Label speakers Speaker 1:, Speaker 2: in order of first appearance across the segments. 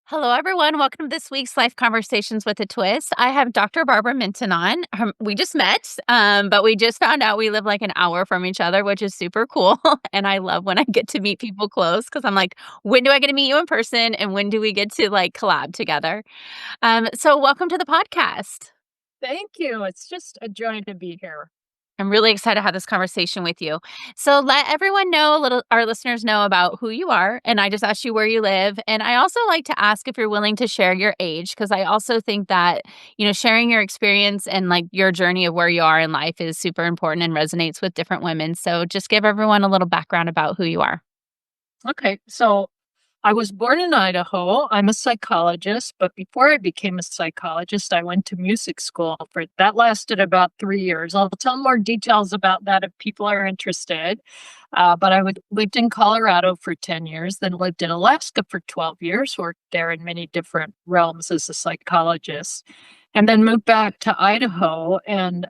Speaker 1: Hello, everyone. Welcome to this week's Life Conversations with a Twist. I have Dr. Barbara Minton on. We just met, but we just found out we live like an hour from each other, which is super cool. And I love when I get to meet people close because I'm like, when do I get to meet you in person? And when do we get to like collab together? So welcome to the podcast.
Speaker 2: Thank you. It's just a joy to be here.
Speaker 1: I'm really excited to have this conversation with you. So let everyone know, our listeners know about who you are. And I just asked you where you live. And I also like to ask if you're willing to share your age, because I also think that, sharing your experience and like your journey of where you are in life is super important and resonates with different women. So just give everyone a little background about who you are.
Speaker 2: Okay. So I was born in Idaho. I'm a psychologist, but before I became a psychologist, I went to music school that lasted about 3 years. I'll tell more details about that if people are interested. But lived in Colorado for 10 years, then lived in Alaska for 12 years, worked there in many different realms as a psychologist, and then moved back to Idaho and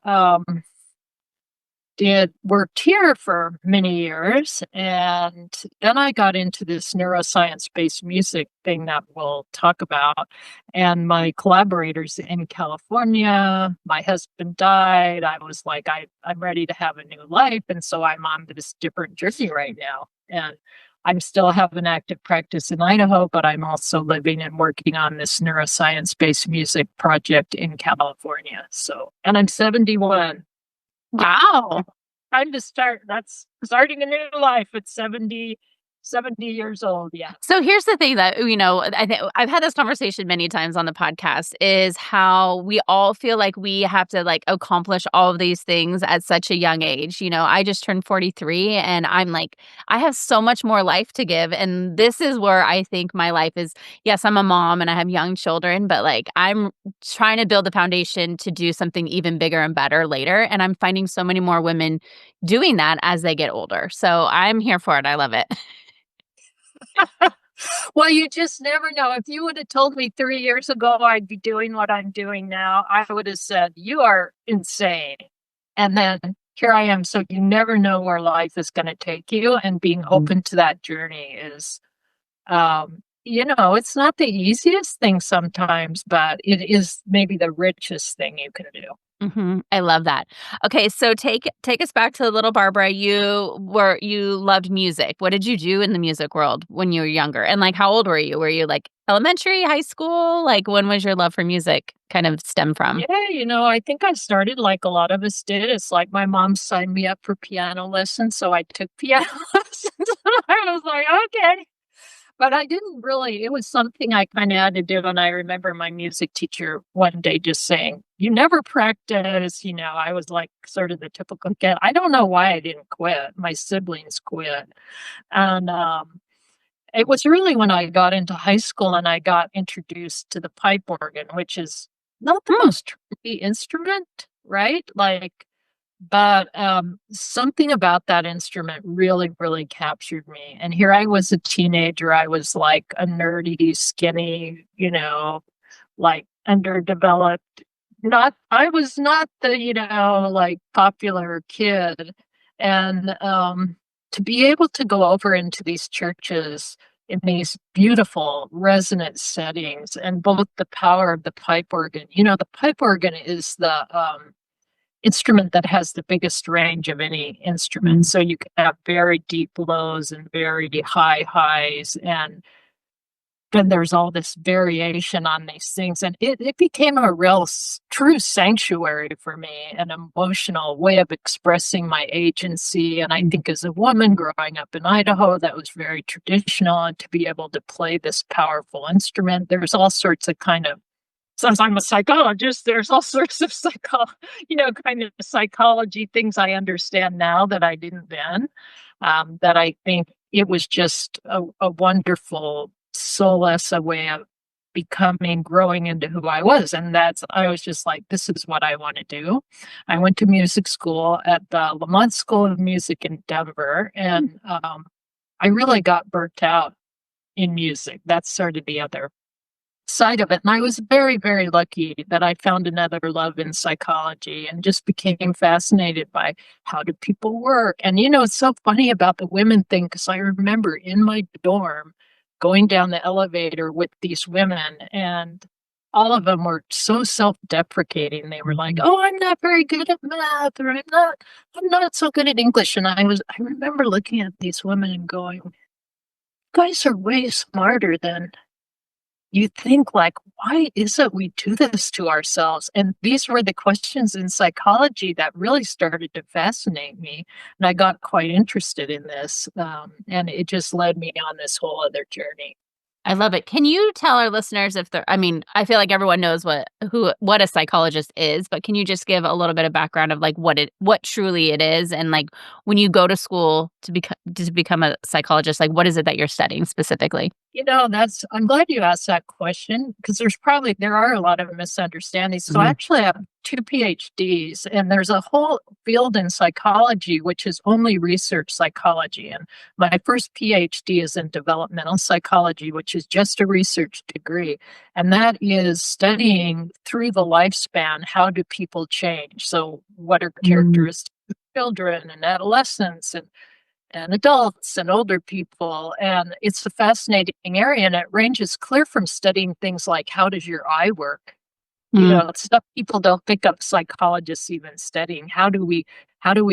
Speaker 2: did worked here for many years, and then I got into this neuroscience-based music thing that we'll talk about, and my collaborators in California, my husband died, I was like, I'm ready to have a new life, and so I'm on this different journey right now, and I'm still have an active practice in Idaho, but I'm also living and working on this neuroscience-based music project in California, and I'm 71.
Speaker 1: Wow.
Speaker 2: Time to start. That's starting a new life at 70 years old. Yeah.
Speaker 1: So here's the thing that, I think I've had this conversation many times on the podcast is how we all feel like we have to like accomplish all of these things at such a young age. I just turned 43 and I'm like, I have so much more life to give. And this is where I think my life is. Yes, I'm a mom and I have young children, but like I'm trying to build a foundation to do something even bigger and better later. And I'm finding so many more women doing that as they get older. So I'm here for it. I love it.
Speaker 2: Well, you just never know. If you would have told me 3 years ago I'd be doing what I'm doing now, I would have said, you are insane. And then here I am. So you never know where life is going to take you. And being open to that journey is, it's not the easiest thing sometimes, but it is maybe the richest thing you can do.
Speaker 1: I love that. Okay, so take us back to little Barbara. You loved music. What did you do in the music world when you were younger? And like, how old were you? Were you like elementary, high school? Like, when was your love for music kind of stem from?
Speaker 2: Yeah, I think I started like a lot of us did. It's like my mom signed me up for piano lessons, so I took piano lessons. I was like, okay. But I didn't really, it was something I kind of had to do. And I remember my music teacher one day just saying, you never practice. I was like sort of the typical kid. I don't know why I didn't quit. My siblings quit. And it was really when I got into high school and I got introduced to the pipe organ, which is not the most trendy instrument, right? But something about that instrument really, really captured me. And here I was a teenager. I was like a nerdy, skinny, like underdeveloped. I was not the, like popular kid. And to be able to go over into these churches in these beautiful resonant settings and both the power of the pipe organ, the pipe organ is the instrument that has the biggest range of any instrument. So you can have very deep lows and very high highs. And then there's all this variation on these things. And it became a real true sanctuary for me, an emotional way of expressing my agency. And I think as a woman growing up in Idaho, that was very traditional. And to be able to play this powerful instrument, there's all sorts of since I'm a psychologist, there's all sorts of kind of psychology things I understand now that I didn't then. That I think it was just a wonderful solace, a way of growing into who I was. And I was just like, this is what I want to do. I went to music school at the Lamont School of Music in Denver, and I really got burnt out in music. That's sort of the other side of it. And I was very, very lucky that I found another love in psychology and just became fascinated by how do people work. And, it's so funny about the women thing because I remember in my dorm going down the elevator with these women, and all of them were so self-deprecating. They were like, "Oh, I'm not very good at math," or I'm not so good at English." And I remember looking at these women and going, "You guys are way smarter than you think, like, why is it we do this to ourselves?" And these were the questions in psychology that really started to fascinate me. And I got quite interested in this. And it just led me on this whole other journey.
Speaker 1: I love it. Can you tell our listeners if they're I mean, I feel like everyone knows what a psychologist is, but can you just give a little bit of background of like what truly it is and like when you go to school to become a psychologist, like what is it that you're studying specifically?
Speaker 2: I'm glad you asked that question because there are a lot of misunderstandings. So I
Speaker 1: Mhm.
Speaker 2: actually have two PhDs, and there's a whole field in psychology, which is only research psychology. And my first PhD is in developmental psychology, which is just a research degree. And that is studying through the lifespan, how do people change? So what are
Speaker 1: Mm.
Speaker 2: characteristics of children and adolescents and adults and older people. And it's a fascinating area. And it ranges clear from studying things like how does your eye work?
Speaker 1: Mm.
Speaker 2: It's stuff people don't think of psychologists even studying. How do we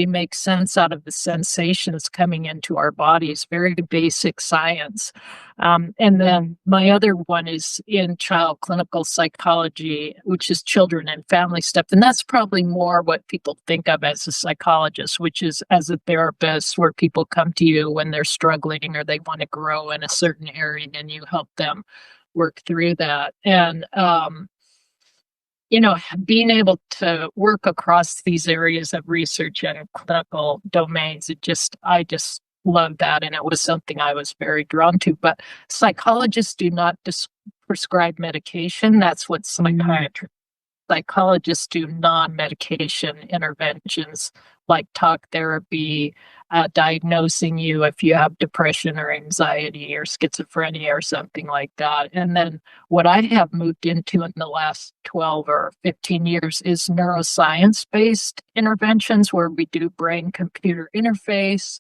Speaker 2: make sense out of the sensations coming into our bodies? Very basic science. And then my other one is in child clinical psychology, which is children and family stuff. And that's probably more what people think of as a psychologist, which is as a therapist, where people come to you when they're struggling or they want to grow in a certain area and you help them work through that. And being able to work across these areas of research and clinical domains, I just love that. And it was something I was very drawn to. But psychologists do not prescribe medication. That's what
Speaker 1: Mm.
Speaker 2: psychologists do non-medication interventions like talk therapy, diagnosing you if you have depression or anxiety or schizophrenia or something like that. And then what I have moved into in the last 12 or 15 years is neuroscience based interventions where we do brain computer interface,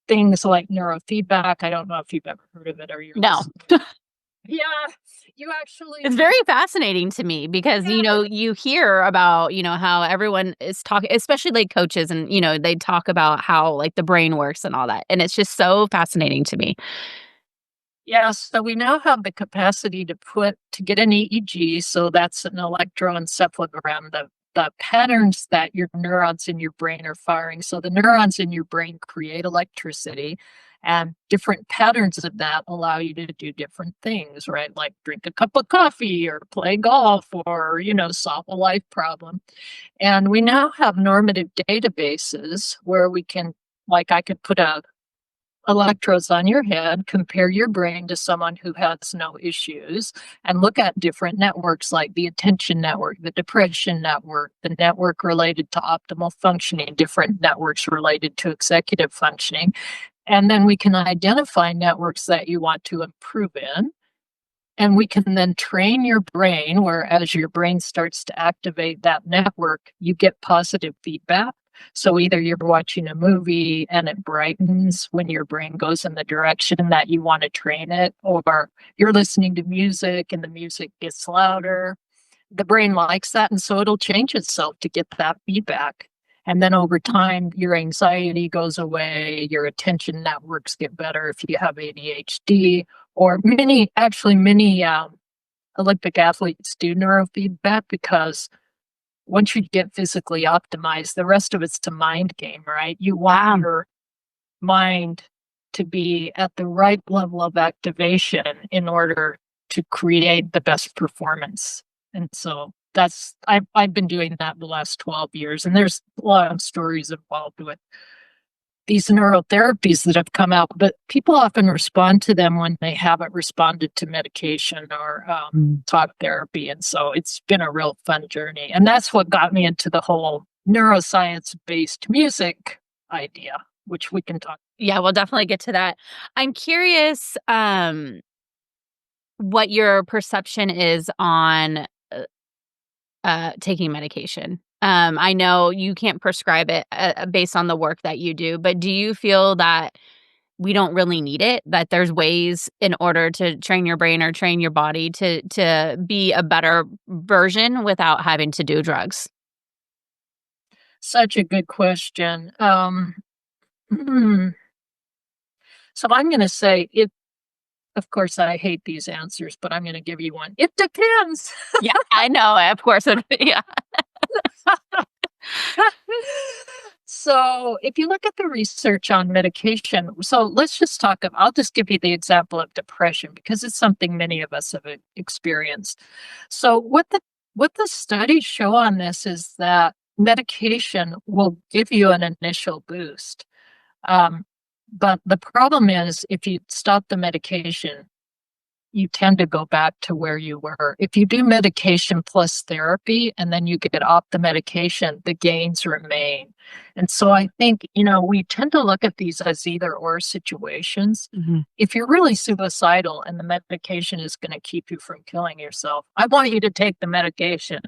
Speaker 2: things like neurofeedback. I don't know if you've ever heard of it or you're
Speaker 1: No.
Speaker 2: listening. Yeah, you actually,
Speaker 1: It's very fascinating to me because,
Speaker 2: yeah.
Speaker 1: you hear about, how everyone is talking, especially like coaches and, they talk about how like the brain works and all that. And it's just so fascinating to me.
Speaker 2: Yeah, so we now have the capacity to get an EEG, so that's an electroencephalogram, the patterns that your neurons in your brain are firing. So the neurons in your brain create electricity, and different patterns of that allow you to do different things, right? Like drink a cup of coffee or play golf or, solve a life problem. And we now have normative databases where like I could put a electrodes on your head, compare your brain to someone who has no issues, and look at different networks like the attention network, the depression network, the network related to optimal functioning, different networks related to executive functioning. And then we can identify networks that you want to improve in. And we can then train your brain, where as your brain starts to activate that network, you get positive feedback. So either you're watching a movie and it brightens when your brain goes in the direction that you want to train it, or you're listening to music and the music gets louder. The brain likes that, and so it'll change itself to get that feedback. And then over time, your anxiety goes away, your attention networks get better if you have ADHD, or many Olympic athletes do neurofeedback because once you get physically optimized, the rest of it's a mind game, right? You want
Speaker 1: Wow.
Speaker 2: your mind to be at the right level of activation in order to create the best performance. And so I've been doing that the last 12 years, and there's a lot of stories involved with these neurotherapies that have come out, but people often respond to them when they haven't responded to medication or
Speaker 1: Mm.
Speaker 2: talk therapy. And so it's been a real fun journey. And that's what got me into the whole neuroscience based music idea, which we can talk.
Speaker 1: Yeah, we'll definitely get to that. I'm curious, what your perception is on taking medication. I know you can't prescribe it based on the work that you do, but do you feel that we don't really need it? That there's ways in order to train your brain or train your body to be a better version without having to do drugs?
Speaker 2: Such a good question. Hmm, so I'm gonna say it of course, I hate these answers, but I'm gonna give you one. It depends.
Speaker 1: Yeah, I know. Of course, yeah.
Speaker 2: So, if you look at the research on medication, so let's just talk about, I'll just give you the example of depression because it's something many of us have experienced. So, what the studies show on this is that medication will give you an initial boost. Um, but the problem is if you stop the medication, you tend to go back to where you were. If you do medication plus therapy and then you get off the medication, the gains remain. And so I think, we tend to look at these as either or situations.
Speaker 1: Mhm.
Speaker 2: If you're really suicidal and the medication is going to keep you from killing yourself, I want you to take the medication.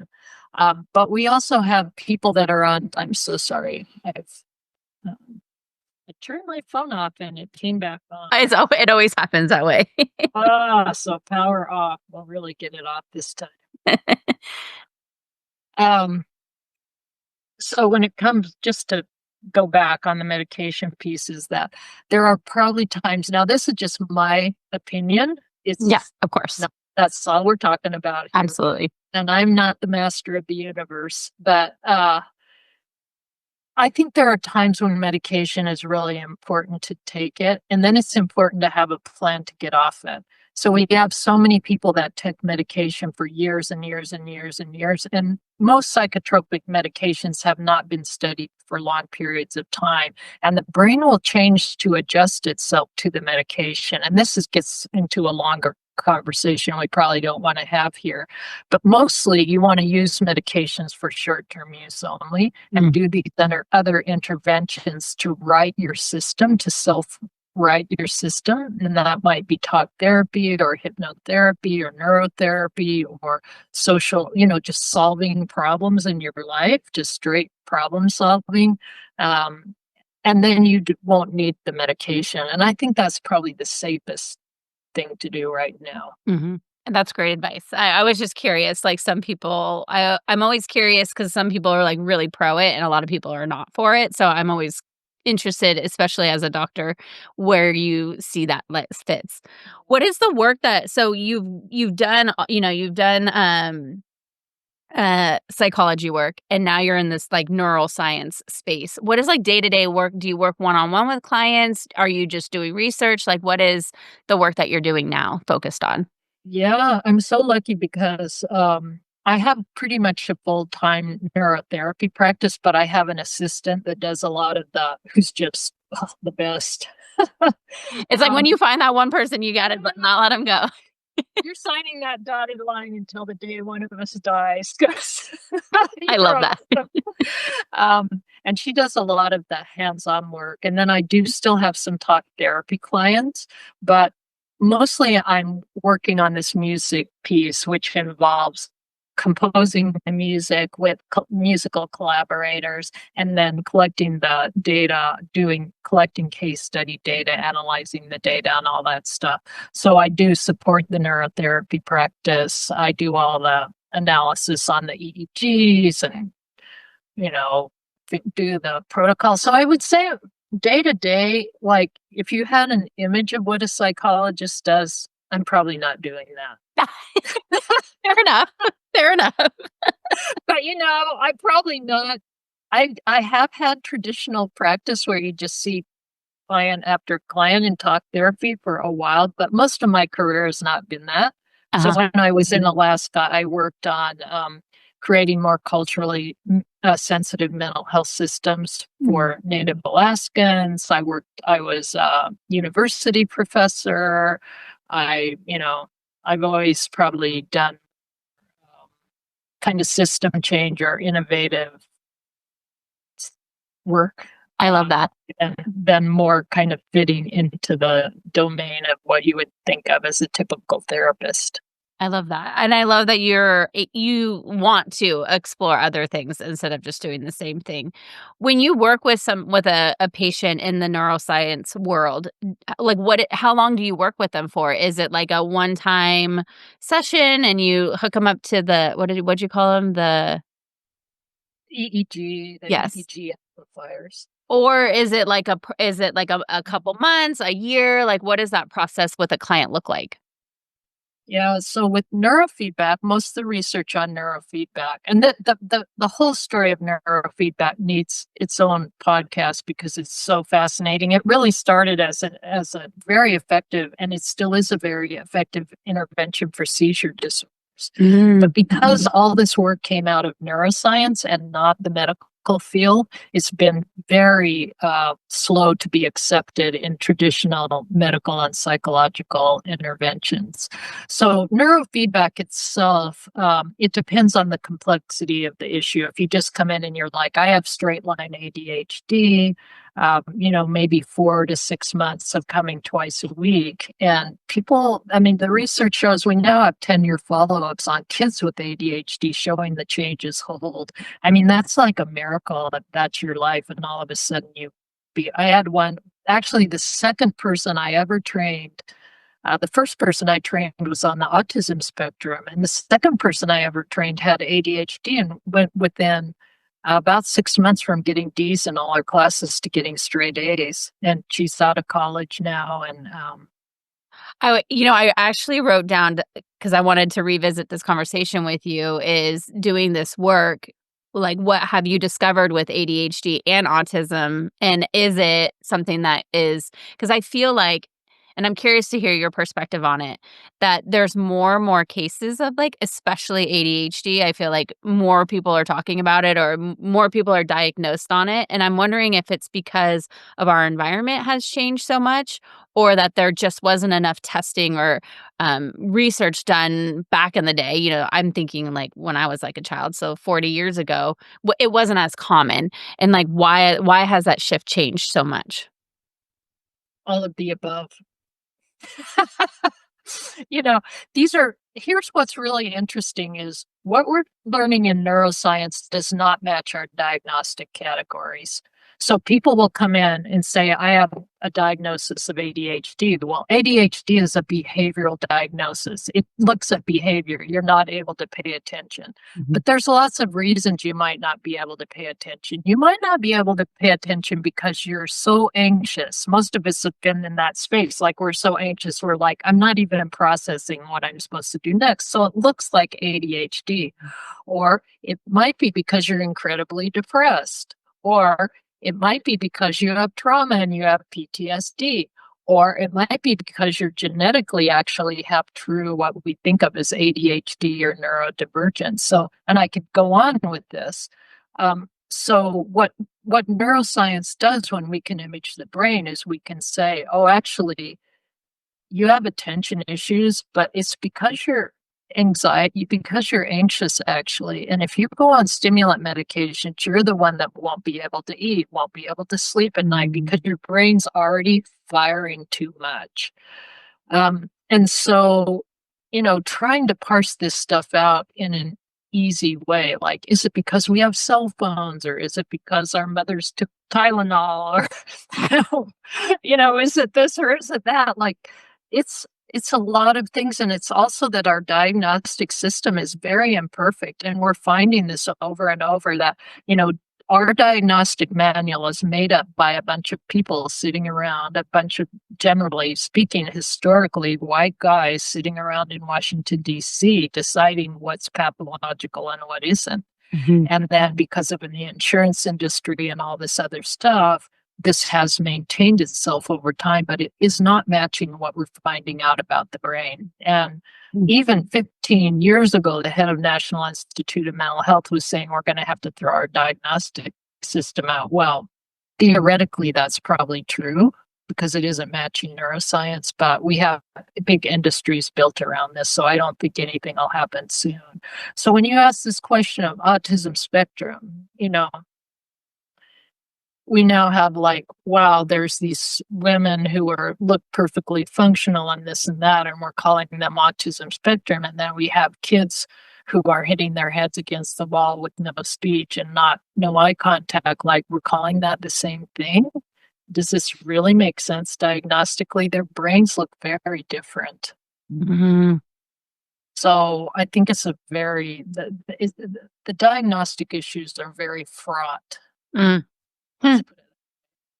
Speaker 2: But we also have people that are on, I'm so sorry. Um, I turned my phone off and it came back on.
Speaker 1: It always happens that way.
Speaker 2: So power off. We'll really get it off this time. Um, so when it comes just to go back on the medication piece is that there are probably times now this is just my opinion.
Speaker 1: Yeah,
Speaker 2: It's
Speaker 1: of course.
Speaker 2: not, that's all we're talking about here.
Speaker 1: Absolutely.
Speaker 2: And I'm not the master of the universe, but I think there are times when medication is really important to take it, and then it's important to have a plan to get off it. So we have so many people that take medication for years and years and years and years, and most psychotropic medications have not been studied for long periods of time, and the brain will change to adjust itself to the medication. And gets into a longer conversation we probably don't want to have here. But mostly you want to use medications for short-term use only and do these other interventions to right your system, to self-right your system. And that might be talk therapy or hypnotherapy or neurotherapy or social, just solving problems in your life, just straight problem solving. And then you won't need the medication. And I think that's probably the safest thing to do right now.
Speaker 1: Mhm. And that's great advice. I was just curious, like, some people I'm always curious because some people are, like, really pro it, and a lot of people are not for it, so I'm always interested, especially as a doctor, where you see that fits. What is the work that so you've done, you've done, psychology work, and now you're in this, like, neuroscience space. What is, like, day-to-day work? Do you work one-on-one with clients? Are you just doing research? Like, what is the work that you're doing now focused on?
Speaker 2: Yeah, I'm so lucky because I have pretty much a full-time neurotherapy practice, but I have an assistant that does a lot of that, who's just the best.
Speaker 1: It's like when
Speaker 2: um,
Speaker 1: you find that one person, you gotta not let them go.
Speaker 2: you're signing that dotted line until the day one of us dies, 'cause
Speaker 1: I
Speaker 2: you're
Speaker 1: love that.
Speaker 2: awesome. And she does a lot of the hands-on work, and then I do still have some talk therapy clients, but mostly I'm working on this music piece, which involves composing the music with musical collaborators and then collecting the data, collecting case study data, analyzing the data and all that stuff. So I do support the neurotherapy practice. I do all the analysis on the EEGs and, you know, do the protocol. So I would say day to day, like if you had an image of what a psychologist does, I'm probably not doing that.
Speaker 1: Fair enough. Fair enough.
Speaker 2: But I'm probably not. I have had traditional practice where you just see client after client in talk therapy for a while, but most of my career has not been that. So
Speaker 1: Uh-huh.
Speaker 2: when I was in Alaska, I worked on creating more culturally sensitive mental health systems
Speaker 1: Mm.
Speaker 2: for Native Alaskans. I was a university professor. I've always probably done kind of system change or innovative work.
Speaker 1: I love that.
Speaker 2: and then more kind of fitting into the domain of what you would think of as a typical therapist.
Speaker 1: I love that, and I love that you want to explore other things instead of just doing the same thing. When you work with a patient in the neuroscience world, like, how long do you work with them for? Is it like a one-time session and you hook them up to the what'd you call them? The
Speaker 2: EEG, the
Speaker 1: Yes.
Speaker 2: EEG amplifiers.
Speaker 1: Or is it like a couple months, a year? Like, what does that process with a client look like?
Speaker 2: Yeah, so with neurofeedback, most of the research on neurofeedback, and the whole story of neurofeedback needs its own podcast because it's so fascinating. It really started as a very effective, and it still is a very effective intervention for seizure disorders. But because all this work came out of neuroscience and not the medical field, it's been very slow to be accepted in traditional medical and psychological interventions. So neurofeedback itself, it depends on the complexity of the issue. If you just come in and you're like, I have straight line ADHD, maybe 4 to 6 months of coming twice a week. And people, I mean, the research shows we now have 10-year follow-ups on kids with ADHD showing the changes hold. I mean, that's like a miracle that that's your life. And all of a sudden I had one, actually the second person I ever trained. The first person I trained was on the autism spectrum, and the second person I ever trained had ADHD and went within about 6 months from getting D's in all her classes to getting straight A's. And she's out of college now. And
Speaker 1: I actually wrote down, because I wanted to revisit this conversation with you, is doing this work. Like, what have you discovered with ADHD and autism? And is it something that is, because I feel like, and I'm curious to hear your perspective on it, that there's more and more cases of, like, especially ADHD. I feel like more people are talking about it, or more people are diagnosed on it. And I'm wondering if it's because of our environment has changed so much, or that there just wasn't enough testing or research done back in the day. I'm thinking like when I was like a child, so 40 years ago, it wasn't as common. And like, why has that shift changed so much?
Speaker 2: all of the above. you know, here's what's really interesting is what we're learning in neuroscience does not match our diagnostic categories. So people will come in and say, I have a diagnosis of ADHD. Well, ADHD is a behavioral diagnosis. It looks at behavior. You're not able to pay attention. But there's lots of reasons you might not be able to pay attention. You might not be able to pay attention because you're so anxious. Most of us have been in that space. Like, we're so anxious, we're like, I'm not even processing what I'm supposed to do next. So it looks like ADHD. Or it might be because you're incredibly depressed. Or it might be because you have trauma and you have PTSD, or it might be because you're genetically actually have true what we think of as ADHD or neurodivergence. So, and I could go on with this. So what neuroscience does when we can image the brain is we can say, oh, actually, you have attention issues, but it's because you're anxious, actually. And if you go on stimulant medications, you're the one that won't be able to eat, won't be able to sleep at night because your brain's already firing too much. And so, trying to parse this stuff out in an easy way, like, is it because we have cell phones, or is it because our mothers took Tylenol, or, is it this or is it that? Like, it's a lot of things, and it's also that our diagnostic system is very imperfect, and we're finding this over and over that, our diagnostic manual is made up by a bunch of people sitting around, a bunch of, generally speaking, historically white guys sitting around in Washington, D.C., deciding what's pathological and what isn't. And then because of the insurance industry and all this other stuff, this has maintained itself over time, but it is not matching what we're finding out about the brain. And even 15 years ago, the head of National Institute of Mental Health was saying we're going to have to throw our diagnostic system out. Well, theoretically, that's probably true because it isn't matching neuroscience, but we have big industries built around this, so I don't think anything will happen soon. So when you ask this question of autism spectrum, we now have like, wow, there's these women who look perfectly functional and this and that, and we're calling them autism spectrum. And then we have kids who are hitting their heads against the wall with no speech and no eye contact. Like, we're calling that the same thing. Does this really make sense diagnostically? Their brains look very different.
Speaker 1: Mm-hmm.
Speaker 2: So I think it's the diagnostic issues are very fraught.
Speaker 1: Mm. Hmm.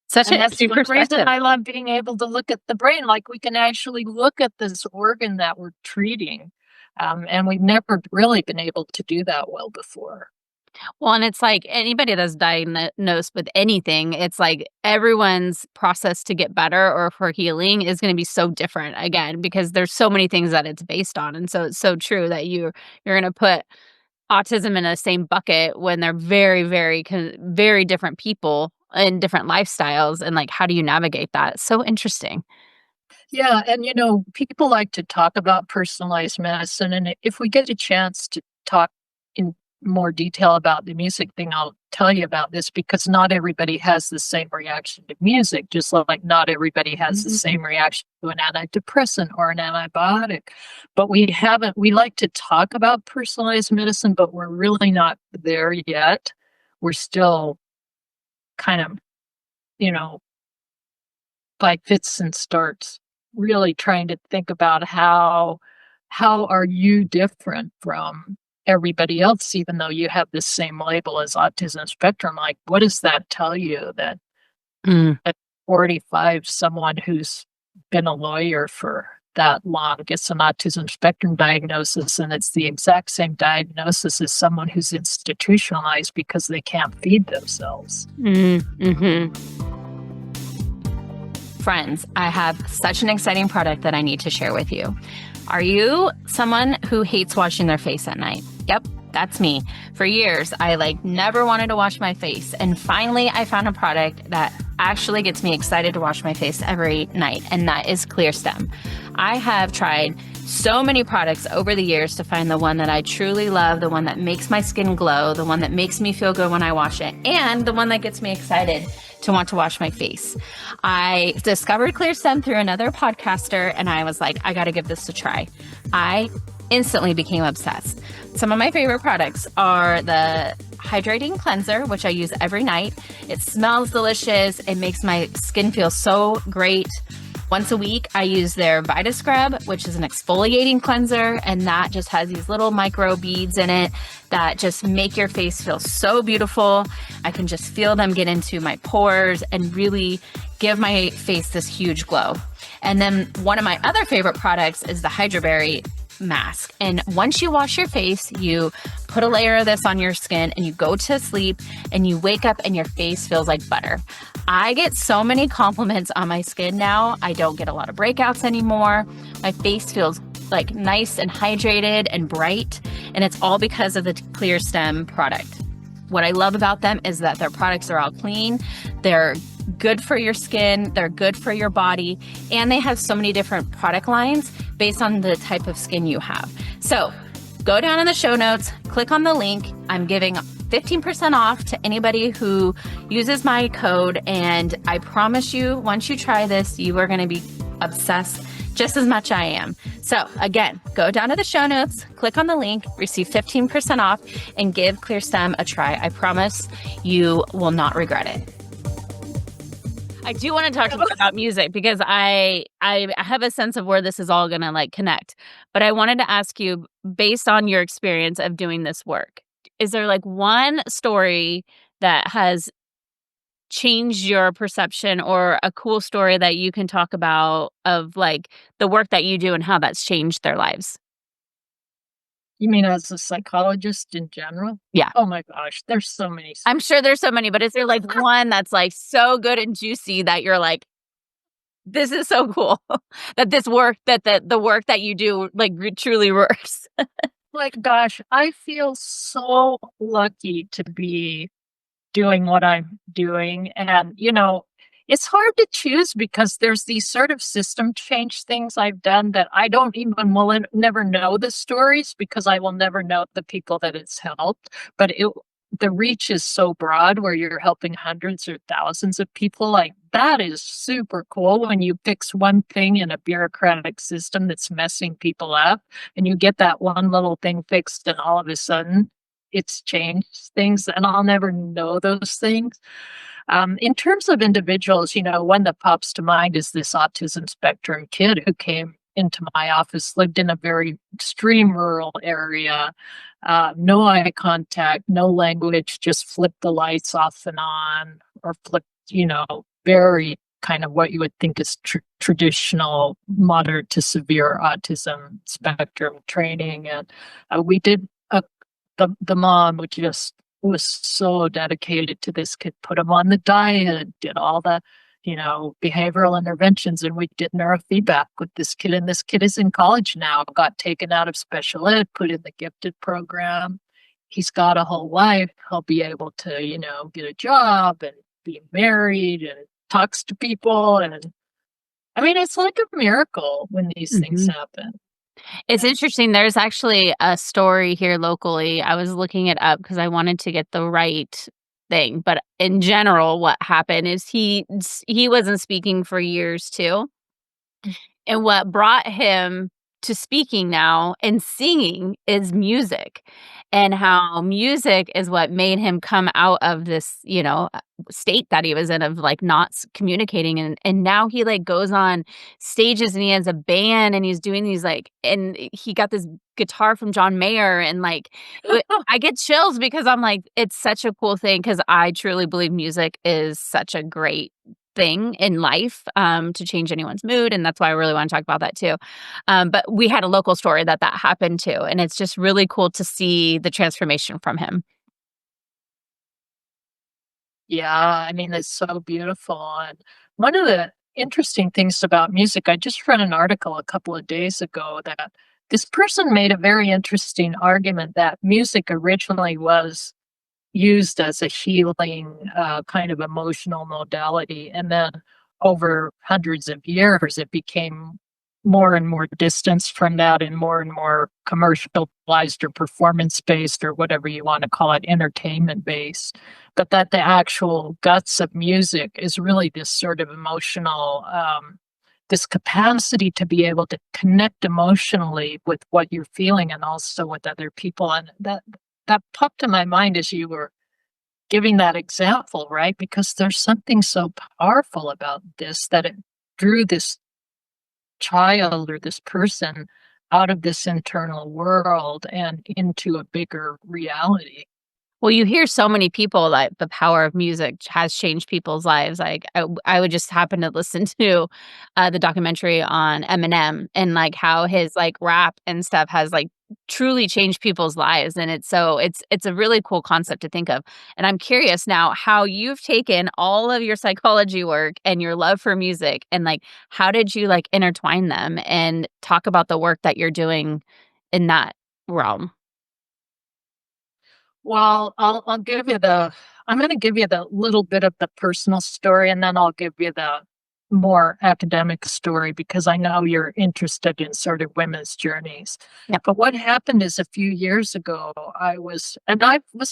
Speaker 1: Such
Speaker 2: And
Speaker 1: an
Speaker 2: that's
Speaker 1: interesting
Speaker 2: the reason
Speaker 1: perspective.
Speaker 2: I love being able to look at the brain. Like, we can actually look at this organ that we're treating. And we've never really been able to do that well before.
Speaker 1: Well, and it's like anybody that's diagnosed with anything, it's like everyone's process to get better or for healing is going to be so different again, because there's so many things that it's based on. And so it's so true that you're going to put autism in the same bucket when they're very, very, very different people in different lifestyles. And like, how do you navigate that? It's so interesting.
Speaker 2: Yeah, and people like to talk about personalized medicine, and if we get a chance to talk in more detail about the music thing, I'll tell you about this, because not everybody has the same reaction to music, just like not everybody has the same reaction to an antidepressant or an antibiotic. But we like to talk about personalized medicine, but we're really not there yet. We're still kind of, by fits and starts, really trying to think about how are you different from everybody else, even though you have the same label as autism spectrum. Like, what does that tell you that at 45, someone who's been a lawyer for that long gets an autism spectrum diagnosis, and it's the exact same diagnosis as someone who's institutionalized because they can't feed themselves?
Speaker 1: Mm-hmm. Friends, I have such an exciting product that I need to share with you. Are you someone who hates washing their face at night? Yep, that's me. For years, I never wanted to wash my face. And finally, I found a product that actually gets me excited to wash my face every night, and that is ClearStem. I have tried so many products over the years to find the one that I truly love, the one that makes my skin glow, the one that makes me feel good when I wash it, and the one that gets me excited to want to wash my face. I discovered ClearStem through another podcaster, and I was like, I got to give this a try. I instantly became obsessed. Some of my favorite products are the hydrating cleanser, which I use every night. It smells delicious. It makes my skin feel so great. Once a week, I use their Vita Scrub, which is an exfoliating cleanser, and that just has these little micro beads in it that just make your face feel so beautiful. I can just feel them get into my pores and really give my face this huge glow. And then one of my other favorite products is the Hydra Berry mask. And once you wash your face, you put a layer of this on your skin and you go to sleep and you wake up and your face feels like butter. I get so many compliments on my skin now. I don't get a lot of breakouts anymore. My face feels like nice and hydrated and bright, and it's all because of the ClearStem product. What I love about them is that their products are all clean. They're good for your skin, they're good for your body, and they have so many different product lines based on the type of skin you have. So go down in the show notes, click on the link. I'm giving 15% off to anybody who uses my code, and I promise you, once you try this, you are going to be obsessed just as much I am. So again, go down to the show notes, click on the link, receive 15% off, and give ClearStem a try. I promise you will not regret it. I do want to talk about music because I have a sense of where this is all going to connect. But I wanted to ask you, based on your experience of doing this work, is there one story that has changed your perception, or a cool story that you can talk about of the work that you do and how that's changed their lives?
Speaker 2: You mean as a psychologist in general?
Speaker 1: Yeah.
Speaker 2: Oh my gosh, there's so many.
Speaker 1: I'm sure there's so many, but is there one that's so good and juicy that you're this is so cool that this work, that the work that you do truly works?
Speaker 2: Gosh, I feel so lucky to be doing what I'm doing. And, it's hard to choose because there's these sort of system change things I've done that I don't even will never know the stories, because I will never know the people that it's helped. But the reach is so broad where you're helping hundreds or thousands of people, like, that is super cool when you fix one thing in a bureaucratic system that's messing people up, and you get that one little thing fixed, and all of a sudden, it's changed things, and I'll never know those things. In terms of individuals, one that pops to mind is this autism spectrum kid who came into my office, lived in a very extreme rural area, no eye contact, no language, just flip the lights off and on, or flip, very kind of what you would think is traditional moderate to severe autism spectrum training. And we did the mom would just was so dedicated to this kid, put him on the diet, did all the, behavioral interventions, and we did neurofeedback with this kid. And this kid is in college now, got taken out of special ed, put in the gifted program. He's got a whole life. He'll be able to, get a job and be married and talks to people. And I mean, it's like a miracle when these things happen.
Speaker 1: It's interesting. There's actually a story here locally. I was looking it up because I wanted to get the right thing. But in general, what happened is he wasn't speaking for years too. And what brought him to speaking now and singing is music, and how music is what made him come out of this, state that he was in of like not communicating. And now he like goes on stages and he has a band and he's doing these like, and he got this guitar from John Mayer. And like, I get chills because I'm like, it's such a cool thing. Cause I truly believe music is such a great thing in life, to change anyone's mood, and that's why I really want to talk about that too. But we had a local story that happened too, and it's just really cool to see the transformation from him.
Speaker 2: Yeah, I mean, it's so beautiful. And one of the interesting things about music, I just read an article a couple of days ago that this person made a very interesting argument that music originally was used as a healing kind of emotional modality. And then over hundreds of years, it became more and more distanced from that and more commercialized or performance based or whatever you want to call it, entertainment based. But that the actual guts of music is really this sort of emotional, this capacity to be able to connect emotionally with what you're feeling and also with other people. And that popped in my mind as you were giving that example, right? Because there's something so powerful about this that it drew this child or this person out of this internal world and into a bigger reality.
Speaker 1: Well, you hear so many people like the power of music has changed people's lives. Like I would just happen to listen to the documentary on Eminem and like how his like rap and stuff has like truly changed people's lives. And it's a really cool concept to think of. And I'm curious now how you've taken all of your psychology work and your love for music and like how did you like intertwine them and talk about the work that you're doing in that realm?
Speaker 2: Well, I'll give you the I'm going to give you the little bit of the personal story, and then I'll give you the more academic story because I know you're interested in sort of women's journeys.
Speaker 1: Yep.
Speaker 2: But what happened is a few years ago, I was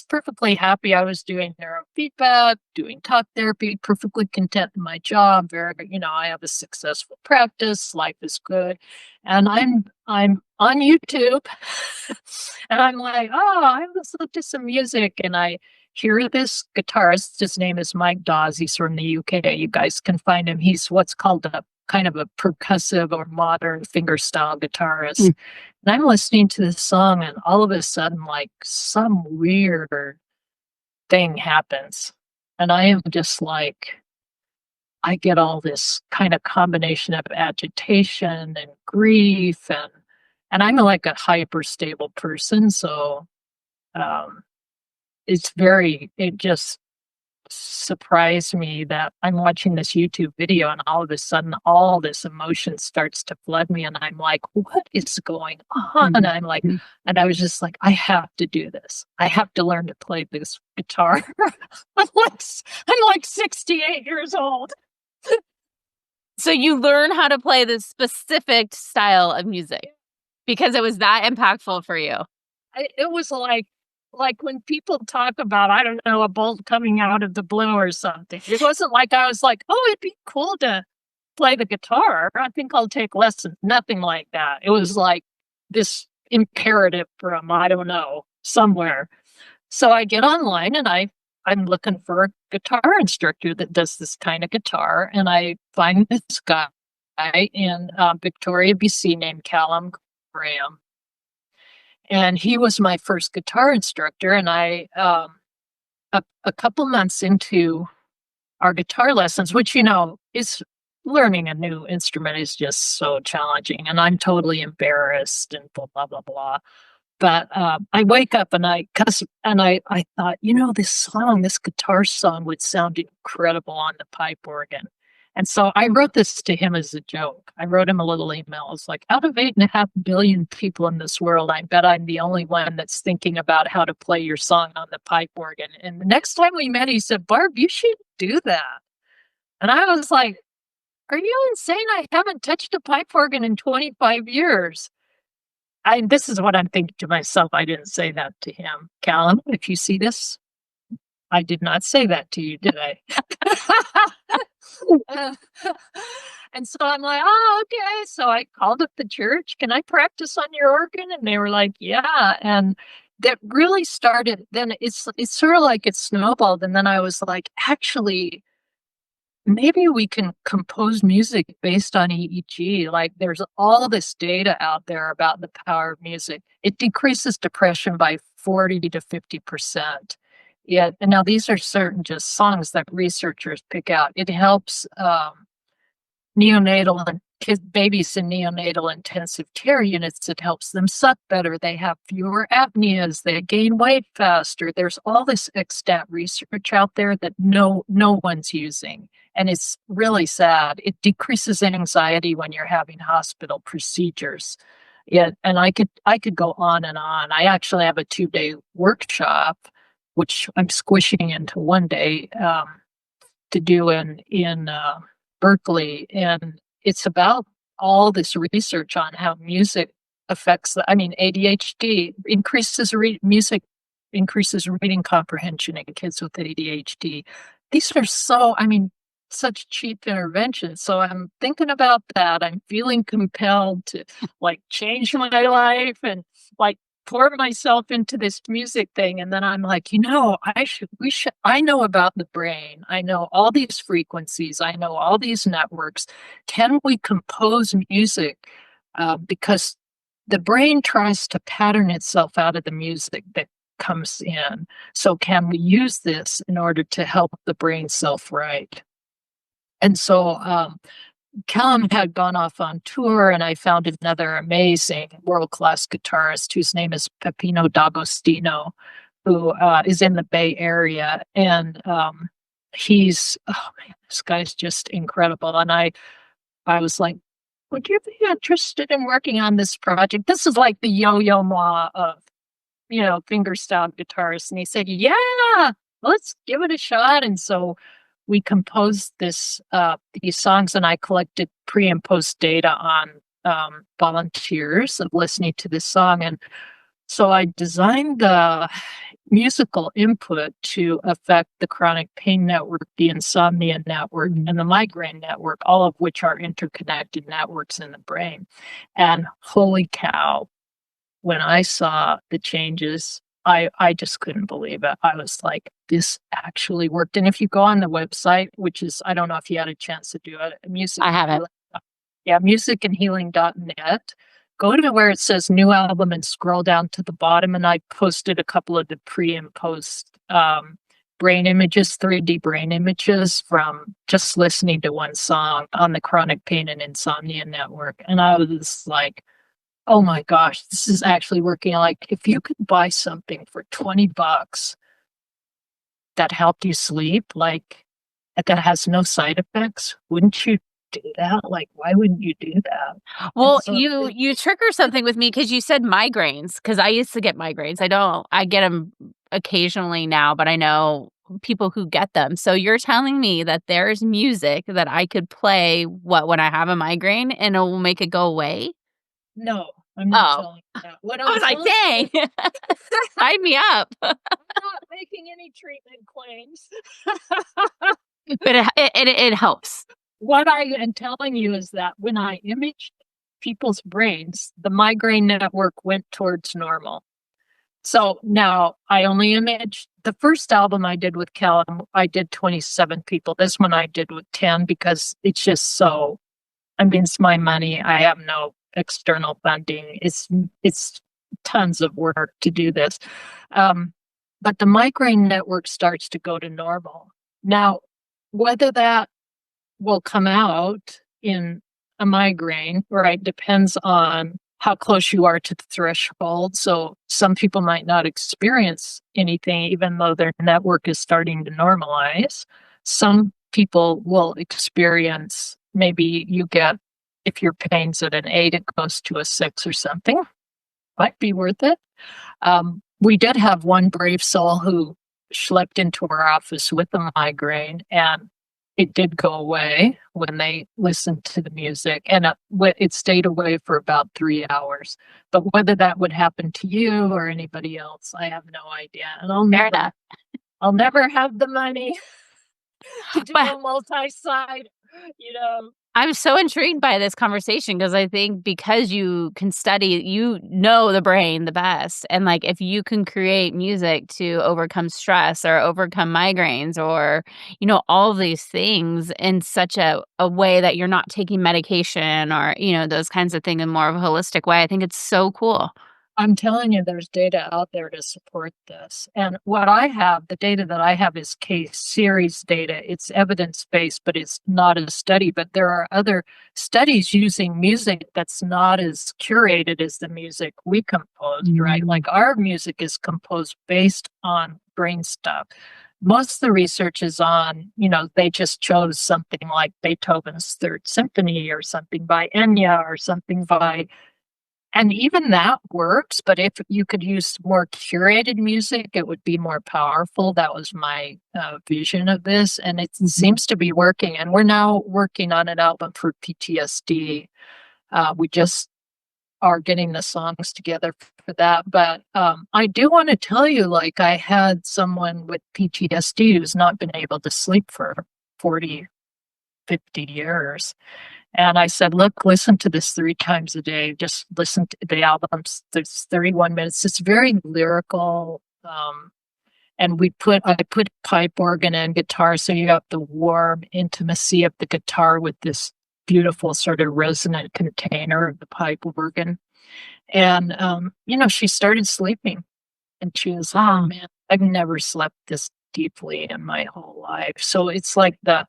Speaker 2: perfectly happy. I was doing neurofeedback, doing talk therapy, perfectly content in my job. I have a successful practice, life is good. And I'm on YouTube and I'm like, oh, I listen to some music and I hear this guitarist. His name is Mike Dawes. He's from the UK. You guys can find him. He's what's called a kind of a percussive or modern fingerstyle guitarist. And I'm listening to this song, and all of a sudden, like some weird thing happens. And I am just like, I get all this kind of combination of agitation and grief, and I'm like a hyper stable person. So um, it just surprised me that I'm watching this YouTube video and all of a sudden all this emotion starts to flood me and I'm like, what is going on? And I'm like, and I was just like, I have to do this. I have to learn to play this guitar. I'm like 68 years old.
Speaker 1: So you learn how to play this specific style of music because it was that impactful for you.
Speaker 2: It was like like when people talk about, I don't know, a bolt coming out of the blue or something. It wasn't like I was like, "Oh, it'd be cool to play the guitar. I think I'll take lessons." Nothing like that. It was like this imperative from, I don't know, somewhere. So I get online and I'm looking for a guitar instructor that does this kind of guitar, and I find this guy in Victoria, BC, named Callum Graham, and he was my first guitar instructor. And a couple months into our guitar lessons, which is learning a new instrument is just so challenging, and I'm totally embarrassed and blah blah blah blah. But, I wake up and I thought, this guitar song would sound incredible on the pipe organ. And so I wrote this to him as a joke. I wrote him a little email. It's like, out of 8.5 billion people in this world, I bet I'm the only one that's thinking about how to play your song on the pipe organ. And the next time we met, he said, "Barb, you should do that." And I was like, "Are you insane? I haven't touched a pipe organ in 25 years." This is what I'm thinking to myself. I didn't say that to him. Callum, if you see this, I did not say that to you, did I? Uh, and so I'm like, "Oh, okay." So I called up the church. "Can I practice on your organ?" And they were like, "Yeah." And that really started. Then it's sort of like it snowballed. And then I was like, actually, maybe we can compose music based on EEG. Like, there's all this data out there about the power of music. It decreases depression by 40 to 50%. Yeah, and now these are certain just songs that researchers pick out. It helps neonatal and babies in neonatal intensive care units. It helps them suck better. They have fewer apneas. They gain weight faster. There's all this extant research out there that no one's using. And it's really sad. It decreases anxiety when you're having hospital procedures. Yeah, and I could go on and on. I actually have a 2-day workshop, which I'm squishing into one day, to do in Berkeley, and it's about all this research on how music affects ADHD music increases reading comprehension in kids with ADHD. These are such cheap interventions. So I'm thinking about that. I'm feeling compelled to like change my life and like pour myself into this music thing. And then I'm like, I know about the brain. I know all these frequencies. I know all these networks. Can we compose music? Because the brain tries to pattern itself out of the music that comes in. So can we use this in order to help the brain self-right? And so Callum had gone off on tour, and I found another amazing world-class guitarist whose name is Peppino D'Agostino, who is in the Bay Area. And this guy's just incredible. And I was like, "Would you be interested in working on this project?" This is like the Yo-Yo Ma of, fingerstyle guitarists. And he said, "Yeah, let's give it a shot." And so we composed these songs, and I collected pre and post data on volunteers of listening to this song. And so I designed the musical input to affect the chronic pain network, the insomnia network, and the migraine network, all of which are interconnected networks in the brain. And holy cow, when I saw the changes, I just couldn't believe it. I was like, this actually worked. And if you go on the website, which is, I don't know if you had a chance to do it,
Speaker 1: I haven't.
Speaker 2: musicandhealing.net, go to where it says new album and scroll down to the bottom. And I posted a couple of the pre and post brain images, 3D brain images from just listening to one song on the chronic pain and insomnia network. And I was like, oh my gosh, this is actually working. Like, if you could buy something for $20 that helped you sleep, like that has no side effects, wouldn't you do that? Like, why wouldn't you do that?
Speaker 1: Well, you trigger something with me because you said migraines, because I used to get migraines. I get them occasionally now, but I know people who get them. So you're telling me that there's music that I could play when I have a migraine and it will make it go away?
Speaker 2: No, I'm not
Speaker 1: Oh,
Speaker 2: telling you that. What
Speaker 1: I
Speaker 2: I'm
Speaker 1: was like,
Speaker 2: telling you
Speaker 1: dang, sign me up.
Speaker 2: I'm not making any treatment claims.
Speaker 1: But it helps.
Speaker 2: What I am telling you is that when I imaged people's brains, the migraine network went towards normal. So now I only imaged the first album I did with Callum, I did 27 people. This one I did with 10 because it's just so, I mean, it's my money. I have no external funding. It's tons of work to do this. Um, but the migraine network starts to go to normal. Now, whether that will come out in a migraine, right, depends on how close you are to the threshold. So some people might not experience anything, even though their network is starting to normalize. Some people will experience, maybe you get, if your pain's at an 8, it goes to a 6 or something. Might be worth it. We did have one brave soul who schlepped into our office with a migraine, and it did go away when they listened to the music, and it stayed away for about 3 hours. But whether that would happen to you or anybody else, I have no idea. And
Speaker 1: Fair enough.
Speaker 2: I'll never have the money to do
Speaker 1: But
Speaker 2: a multi-side, you know.
Speaker 1: I'm so intrigued by this conversation because I think because you can study, you know the brain the best. And like if you can create music to overcome stress or overcome migraines or, all of these things in such a way that you're not taking medication or, those kinds of things in more of a holistic way, I think it's so cool.
Speaker 2: I'm telling you, there's data out there to support this. And what I have, the data that I have is case series data. It's evidence based, but it's not a study. But there are other studies using music that's not as curated as the music we composed, right? Like our music is composed based on brain stuff. Most of the research is on, they just chose something like Beethoven's Third Symphony or something by Enya or something by, and even that works, but if you could use more curated music, it would be more powerful. That was my vision of this, and it seems to be working. And we're now working on an album for PTSD. We just are getting the songs together for that. But I do want to tell you, like, I had someone with PTSD who's not been able to sleep for 40, 50 years. And I said, look, listen to this 3 times a day. Just listen to the albums. There's 31 minutes. It's very lyrical. And I put pipe organ and guitar. So you have the warm intimacy of the guitar with this beautiful sort of resonant container of the pipe organ. And, she started sleeping. And she was like, oh, man, I've never slept this deeply in my whole life. So it's like the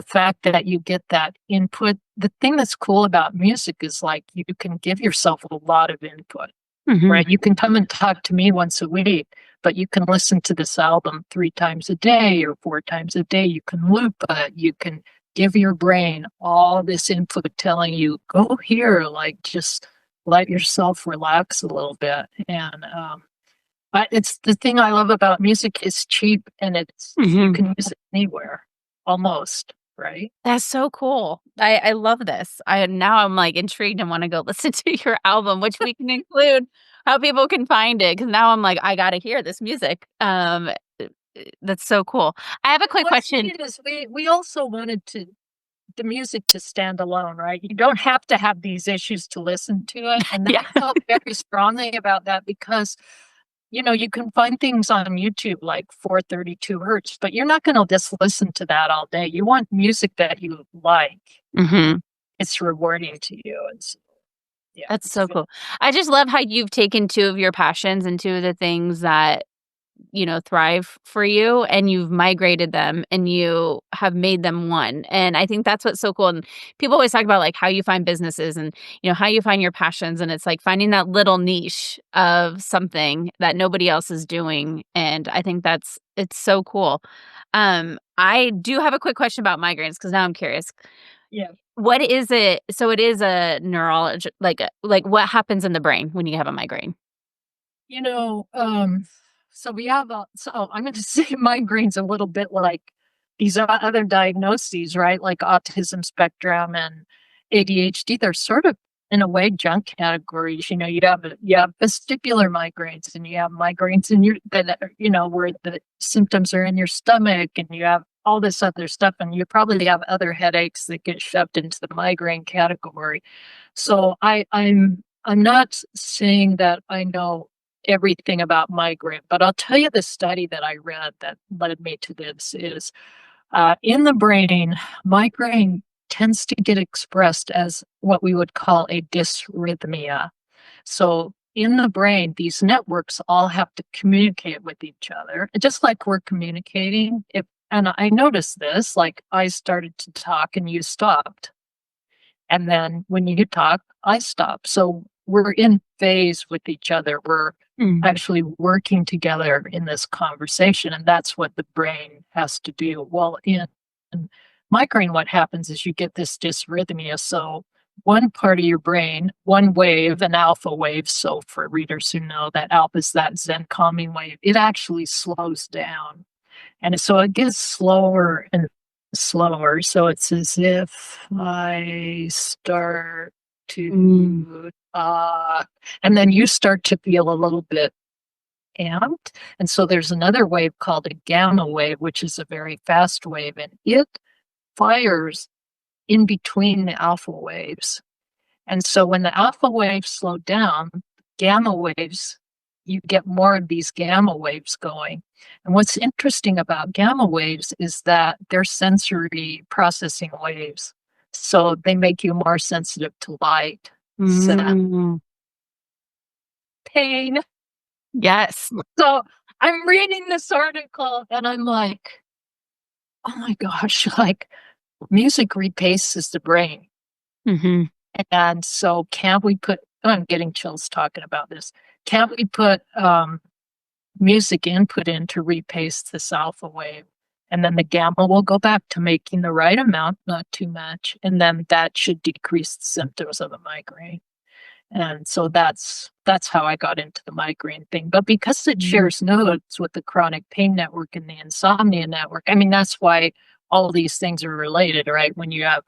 Speaker 2: fact that you get that input. The thing that's cool about music is like you can give yourself a lot of input, right? You can come and talk to me once a week, but you can listen to this album 3 times a day or 4 times a day. You can loop it. You can give your brain all this input telling you, go here, like just let yourself relax a little bit. And it's the thing I love about music is cheap and you can use it anywhere, almost. Right?
Speaker 1: That's so cool. I love this. Now I'm like intrigued and want to go listen to your album, which we can include how people can find it. Cause now I'm like, I gotta hear this music. That's so cool. I have a quick question.
Speaker 2: We also wanted the music to stand alone, right? You don't have to have these issues to listen to it. And I felt very strongly about that because you can find things on YouTube like 432 hertz, but you're not going to just listen to that all day. You want music that you like. It's rewarding to you. And so, yeah,
Speaker 1: that's so cool. I just love how you've taken 2 of your passions and 2 of the things that thrive for you, and you've migrated them and you have made them one. And I think that's what's so cool. And people always talk about like how you find businesses and, how you find your passions. And it's like finding that little niche of something that nobody else is doing. And I think it's so cool. I do have a quick question about migraines because now I'm curious.
Speaker 2: Yeah.
Speaker 1: What is it? So it is a neurology, like what happens in the brain when you have a migraine?
Speaker 2: So we have I'm going to say migraines a little bit like these other diagnoses, right? Like autism spectrum and ADHD. They're sort of in a way, junk categories. You have vestibular migraines, and you have migraines in your that where the symptoms are in your stomach, and you have all this other stuff, and you probably have other headaches that get shoved into the migraine category. So I'm not saying that I know everything about migraine, but I'll tell you the study that I read that led me to this is in the brain, migraine tends to get expressed as what we would call a dysrhythmia. So in the brain, these networks all have to communicate with each other, just like we're communicating. And I noticed this, like I started to talk and you stopped. And then when you talk, I stop. So we're in phase with each other. We're actually working together in this conversation. And that's what the brain has to do. Well, in migraine, what happens is you get this dysrhythmia. So one part of your brain, one wave, an alpha wave. So for readers who know that alpha is that Zen calming wave, it actually slows down. And so it gets slower and slower. So it's as if I start to, and then you start to feel a little bit amped. And so there's another wave called a gamma wave, which is a very fast wave, and it fires in between the alpha waves. And so when the alpha waves slow down, gamma waves, you get more of these gamma waves going. And what's interesting about gamma waves is that they're sensory processing waves. So they make you more sensitive to light, sound, pain.
Speaker 1: Yes.
Speaker 2: So I'm reading this article and I'm like, oh my gosh, like music repaces the brain.
Speaker 1: Mm-hmm.
Speaker 2: And so can't we put, I'm getting chills talking about this. Can't we put music input in to repace this alpha wave? And then the gamma will go back to making the right amount, not too much. And then that should decrease the symptoms of the migraine. And so that's how I got into the migraine thing. But because it shares nodes with the chronic pain network and the insomnia network, I mean, that's why all these things are related, right? When you have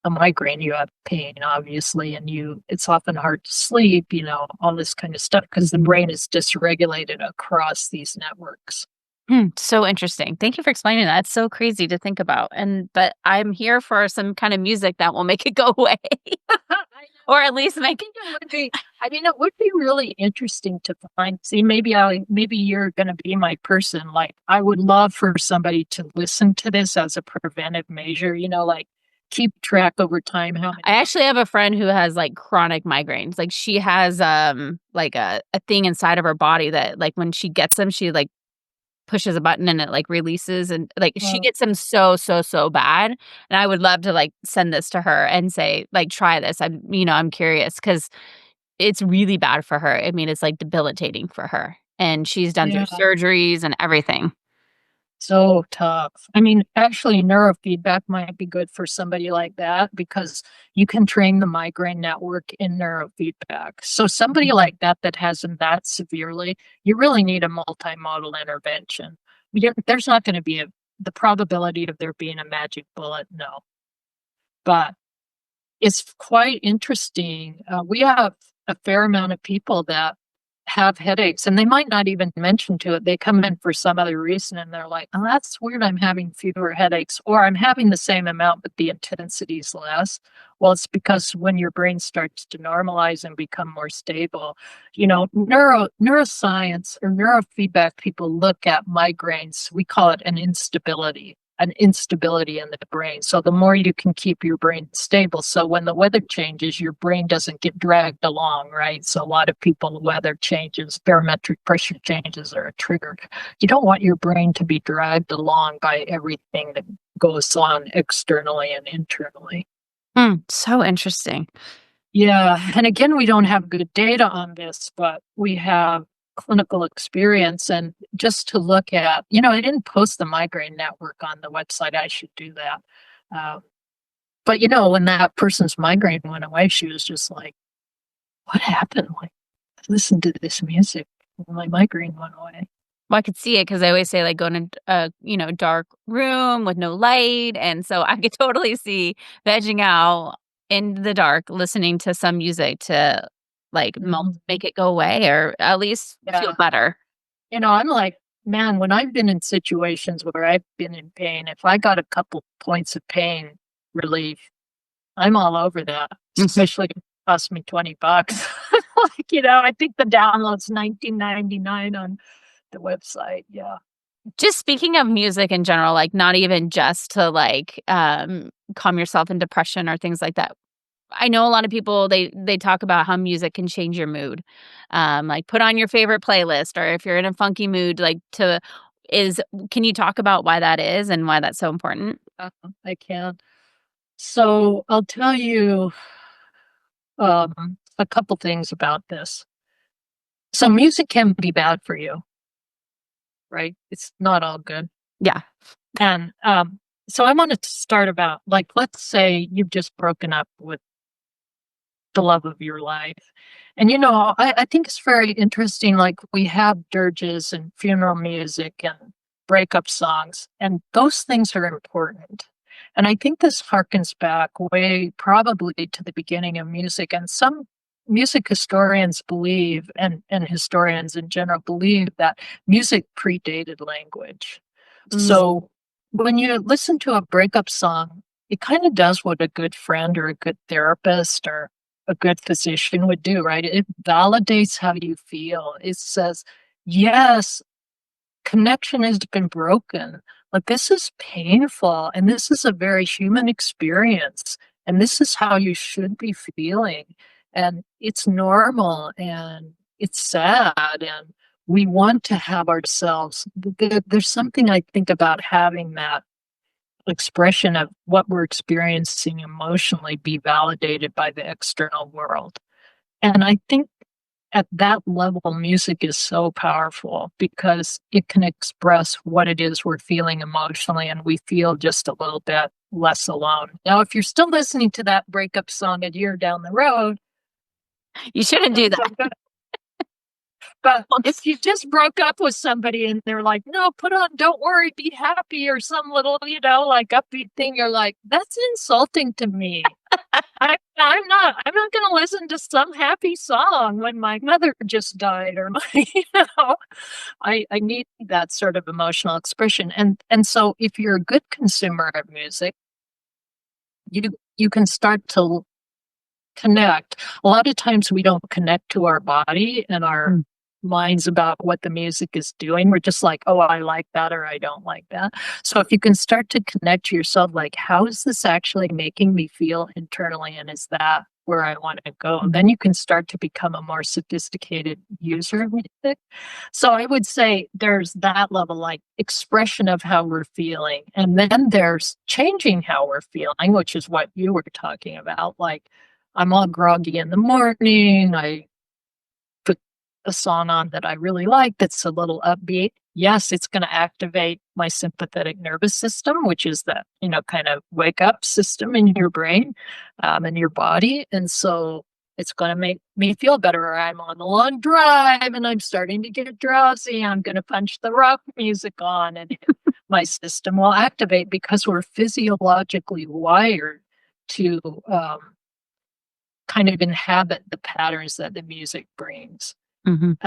Speaker 2: a migraine, you have pain, obviously, and it's often hard to sleep, all this kind of stuff because the brain is dysregulated across these networks.
Speaker 1: So interesting. Thank you for explaining that. It's so crazy to think about. But I'm here for some kind of music that will make it go away. Or at least make
Speaker 2: it would be really interesting to find. See, maybe you're going to be my person. Like, I would love for somebody to listen to this as a preventive measure, like keep track over time.
Speaker 1: I actually have a friend who has like chronic migraines. Like she has like a thing inside of her body that like when she gets them, she like pushes a button and it like releases, and like she gets them so bad. And I would love to like send this to her and say like try this. I'm curious because it's really bad for her. I mean, it's like debilitating for her, and she's done through surgeries and everything.
Speaker 2: So tough. I mean, actually, neurofeedback might be good for somebody like that because you can train the migraine network in neurofeedback. So somebody like that has them that severely, you really need a multimodal intervention. There's not going to be the probability of there being a magic bullet, no. But it's quite interesting. We have a fair amount of people that have headaches and they might not even mention to it. They come in for some other reason and they're like, oh, that's weird. I'm having fewer headaches, or I'm having the same amount, but the intensity is less. Well, it's because when your brain starts to normalize and become more stable, neuroscience or neurofeedback people look at migraines. We call it an instability in the brain. So the more you can keep your brain stable. So when the weather changes, your brain doesn't get dragged along, right? So a lot of people, weather changes, barometric pressure changes are a trigger. You don't want your brain to be dragged along by everything that goes on externally and internally.
Speaker 1: So interesting.
Speaker 2: Yeah. And again, we don't have good data on this, but we have clinical experience. And just to look at, I didn't post the migraine network on the website. I should do that. But when that person's migraine went away, she was just like, what happened? Like, I listened to this music and my migraine went away.
Speaker 1: Well, I could see it because I always say like go in a dark room with no light, and so I could totally see vegging out in the dark listening to some music to, like,
Speaker 2: Mhm.
Speaker 1: make it go away or at least feel
Speaker 2: Yeah.
Speaker 1: better.
Speaker 2: I'm like, man, when I've been in situations where I've been in pain, if I got a couple points of pain relief, I'm all over that,
Speaker 1: Mhm.
Speaker 2: especially if it costs me $20. Like, I think the download's 19.99 on the website. Yeah.
Speaker 1: Just speaking of music in general, like, not even just to, like, calm yourself in depression or things like that. I know a lot of people, they talk about how music can change your mood. Like, put on your favorite playlist, or if you're in a funky mood, like, to is can you talk about why that is and why that's so important?
Speaker 2: I can. So I'll tell you a couple things about this. So music can be bad for you, right? It's not all good.
Speaker 1: Yeah.
Speaker 2: And so I wanted to start about, like, let's say you've just broken up with the love of your life. And I think it's very interesting. Like, we have dirges and funeral music and breakup songs, and those things are important. And I think this harkens back way probably to the beginning of music. And some music historians believe, and historians in general believe, that music predated language.
Speaker 1: Mm.
Speaker 2: So when you listen to a breakup song, it kind of does what a good friend or a good therapist or a good physician would do, right? It validates how you feel. It says, yes, connection has been broken. Like, this is painful and this is a very human experience. And this is how you should be feeling. And it's normal and it's sad. And we want to have ourselves. There's something I think about having that expression of what we're experiencing emotionally be validated by the external world. And I think at that level, music is so powerful because it can express what it is we're feeling emotionally, and we feel just a little bit less alone. Now, if you're still listening to that breakup song a year down the road,
Speaker 1: You shouldn't do that.
Speaker 2: but if you just broke up with somebody and they're like, no, put on Don't Worry, Be Happy, or some little, like upbeat thing, you're like, that's insulting to me. I'm not gonna listen to some happy song when my mother just died, or my, I need that sort of emotional expression. And so if you're a good consumer of music, you can start to connect. A lot of times we don't connect to our body and our
Speaker 1: Mm.
Speaker 2: minds about what the music is doing. We're just like, oh, I like that or I don't like that. So if you can start to connect to yourself, like, how is this actually making me feel internally? And is that where I want to go? Then you can start to become a more sophisticated user of music. So I would say there's that level, like, expression of how we're feeling. And then there's changing how we're feeling, which is what you were talking about. Like, I'm all groggy in the morning. I put a song on that I really like that's a little upbeat. Yes, it's going to activate my sympathetic nervous system, which is that, kind of wake up system in your brain, and your body. And so it's going to make me feel better. Or I'm on a long drive and I'm starting to get drowsy. I'm going to punch the rock music on, and my system will activate because we're physiologically wired to kind of inhabit the patterns that the music brings.
Speaker 1: Mhm.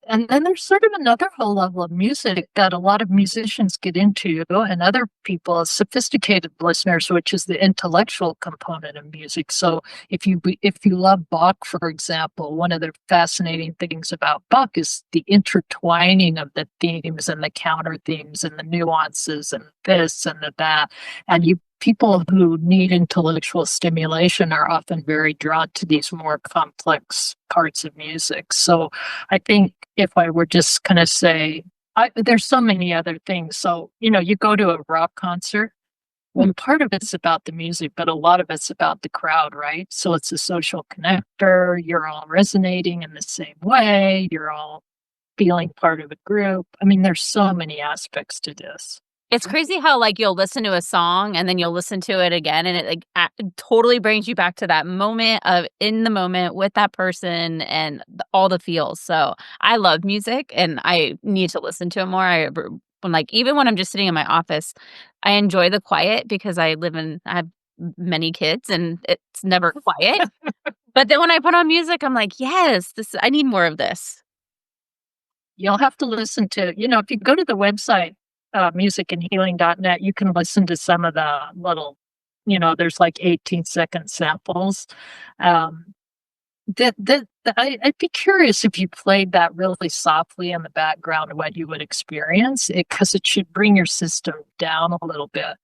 Speaker 2: And then there's sort of another whole level of music that a lot of musicians get into, and other people, sophisticated listeners, which is the intellectual component of music. So if you love Bach, for example, one of the fascinating things about Bach is the intertwining of the themes and the counter themes and the nuances and this and that. And people who need intellectual stimulation are often very drawn to these more complex parts of music. So I think if I were just kind of say, there's so many other things. So, you go to a rock concert, well, part of it's about the music, but a lot of it's about the crowd, right? So it's a social connector. You're all resonating in the same way. You're all feeling part of a group. I mean, there's so many aspects to this.
Speaker 1: It's crazy how, like, you'll listen to a song and then you'll listen to it again, and it, like, totally brings you back to that moment of in the moment with that person and all the feels. So I love music and I need to listen to it more. When, like, even when I'm just sitting in my office, I enjoy the quiet because I have many kids and it's never quiet. But then when I put on music, I'm like, "Yes, this I need more of this."
Speaker 2: You'll have to listen to if you go to the website, musicandhealing.net, you can listen to some of the little there's like 18-second samples. Um, I'd be curious if you played that really softly in the background of what you would experience, because it should bring your system down a little bit.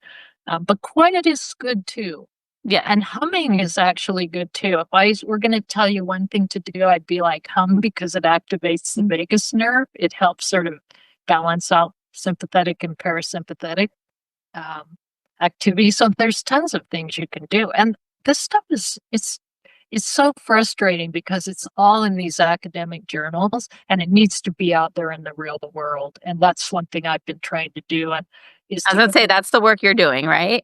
Speaker 2: But quiet is good too.
Speaker 1: Yeah.
Speaker 2: And humming is actually good too. If I were going to tell you one thing to do, I'd be like hum because it activates the vagus nerve. It helps sort of balance out sympathetic and parasympathetic um, activity. So there's tons of things you can do. And this stuff it's so frustrating because it's all in these academic journals and it needs to be out there in the real world. And that's one thing I've been trying to do and is
Speaker 1: I was
Speaker 2: to
Speaker 1: gonna say that's the work you're doing, right?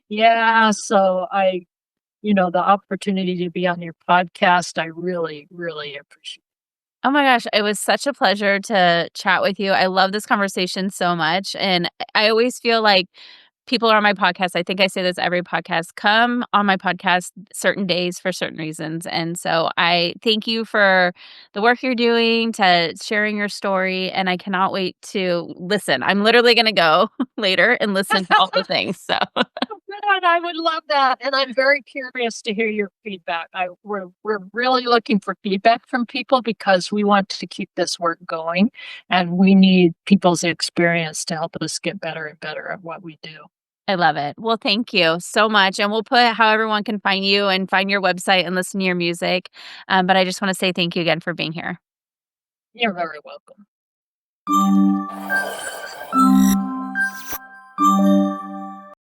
Speaker 2: yeah, so the opportunity to be on your podcast, I really, really appreciate.
Speaker 1: Oh my gosh, it was such a pleasure to chat with you. I love this conversation so much, and I always feel like people are on my podcast. I think I say this every podcast. Come on my podcast certain days for certain reasons. And so I thank you for the work you're doing, to sharing your story, and I cannot wait to listen. I'm literally going to go later and listen to all the things. So
Speaker 2: Good, I would love that, and I'm very curious to hear your feedback. We're really looking for feedback from people because we want to keep this work going, and we need people's experience to help us get better and better at what we do.
Speaker 1: I love it. Well, thank you so much. And we'll put how everyone can find you and find your website and listen to your music. But I just want to say thank you again for being here.
Speaker 2: You're very welcome.